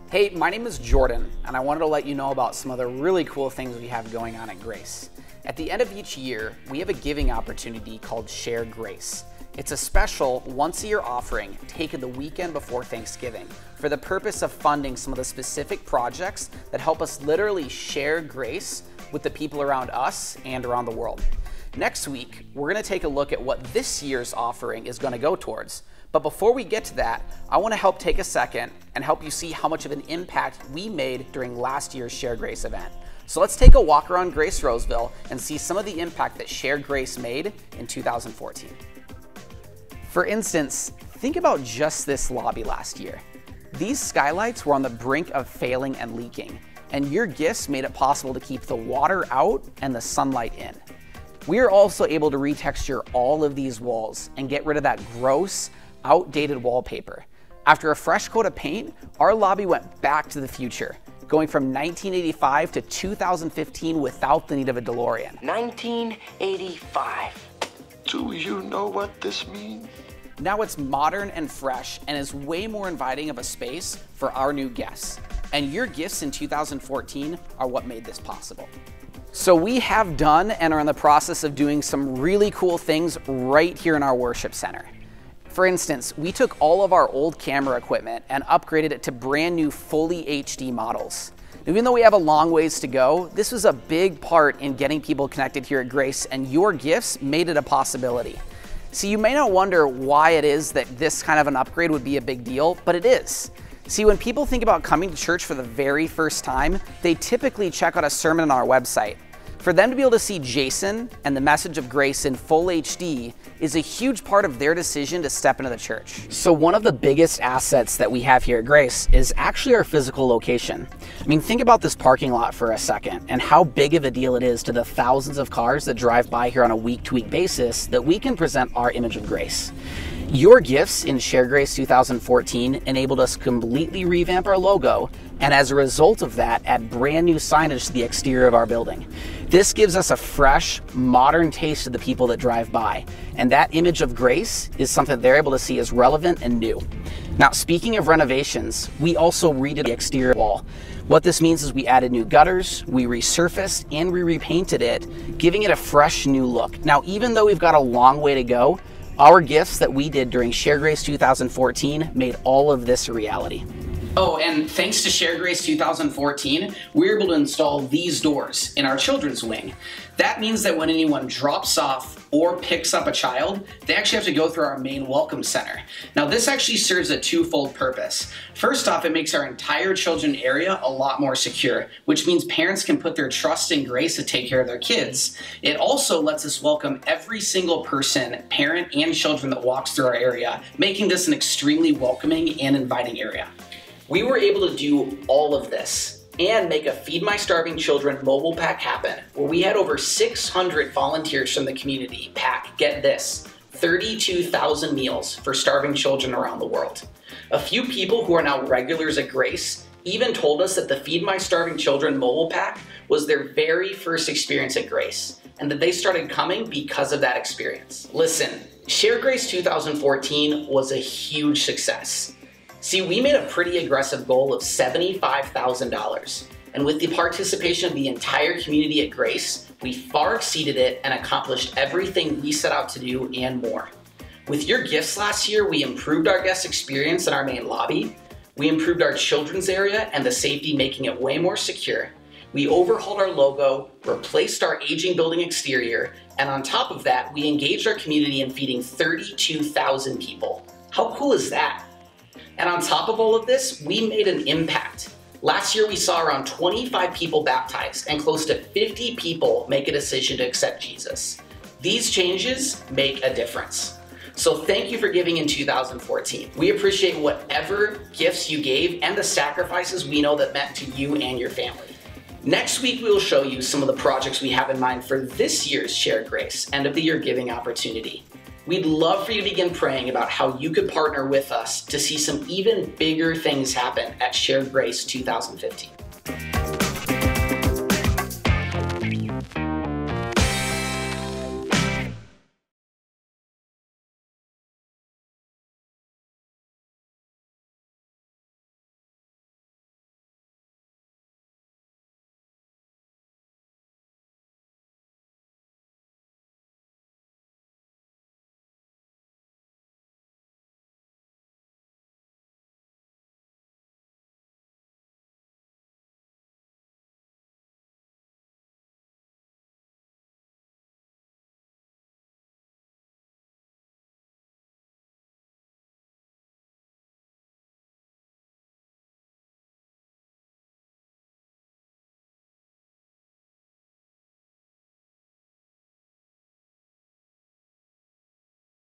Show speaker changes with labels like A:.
A: Hey, my name is Jordan, and I wanted to let you know about some of the really cool things we have going on at Grace. At the end of each year, we have a giving opportunity called Share Grace. It's a special once-a-year offering taken the weekend before Thanksgiving for the purpose of funding some of the specific projects that help us literally share grace with the people around us and around the world. Next week, we're going to take a look at what this year's offering is going to go towards. But before we get to that, I want to help take a second and help you see how much of an impact we made during last year's Share Grace event. So let's take a walk around Grace Roseville and see some of the impact that Share Grace made in 2014. For instance, think about just this lobby last year. These skylights were on the brink of failing and leaking, and your gifts made it possible to keep the water out and the sunlight in. We are also able to retexture all of these walls and get rid of that gross, outdated wallpaper. After a fresh coat of paint, our lobby went back to the future, going from 1985 to 2015 without the need of a DeLorean.
B: 1985.
C: Do you know what this means?
A: Now it's modern and fresh and is way more inviting of a space for our new guests. And your gifts in 2014 are what made this possible. So we have done and are in the process of doing some really cool things right here in our worship center. For instance, we took all of our old camera equipment and upgraded it to brand new fully HD models. Even though we have a long ways to go, this was a big part in getting people connected here at Grace, and your gifts made it a possibility. See, you may not wonder why it is that this kind of an upgrade would be a big deal, but it is. See, when people think about coming to church for the very first time, they typically check out a sermon on our website. For them to be able to see Jason and the message of grace in full HD is a huge part of their decision to step into the church. So one of the biggest assets that we have here at Grace is actually our physical location. I mean, think about this parking lot for a second and how big of a deal it is to the thousands of cars that drive by here on a week-to-week basis that we can present our image of grace. Your gifts in Share Grace 2014 enabled us to completely revamp our logo, and as a result of that, add brand new signage to the exterior of our building. This gives us a fresh, modern taste to the people that drive by, and that image of grace is something they're able to see as relevant and new. Now, speaking of renovations, we also redid the exterior wall. What this means is we added new gutters, we resurfaced, and we repainted it, giving it a fresh new look. Now, even though we've got a long way to go, our gifts that we did during Share Grace 2014 made all of this a reality. Oh, and thanks to Share Grace 2014, we were able to install these doors in our children's wing. That means that when anyone drops off or picks up a child, they actually have to go through our main welcome center. Now, this actually serves a twofold purpose. First off, it makes our entire children area a lot more secure, which means parents can put their trust in Grace to take care of their kids. It also lets us welcome every single person, parent and children, that walks through our area, making this an extremely welcoming and inviting area. We were able to do all of this and make a Feed My Starving Children mobile pack happen, where we had over 600 volunteers from the community pack, get this, 32,000 meals for starving children around the world. A few people who are now regulars at Grace even told us that the Feed My Starving Children mobile pack was their very first experience at Grace, and that they started coming because of that experience. Listen, Share Grace 2014 was a huge success. See, we made a pretty aggressive goal of $75,000, and with the participation of the entire community at Grace, we far exceeded it and accomplished everything we set out to do and more. With your gifts last year, we improved our guest experience in our main lobby, we improved our children's area and the safety, making it way more secure. We overhauled our logo, replaced our aging building exterior, and on top of that, we engaged our community in feeding 32,000 people. How cool is that? And on top of all of this, we made an impact. Last year, we saw around 25 people baptized and close to 50 people make a decision to accept Jesus. These changes make a difference. So thank you for giving in 2014. We appreciate whatever gifts you gave and the sacrifices we know that meant to you and your family. Next week, we will show you some of the projects we have in mind for this year's Share Grace End of the Year Giving opportunity. We'd love for you to begin praying about how you could partner with us to see some even bigger things happen at Share Grace 2015.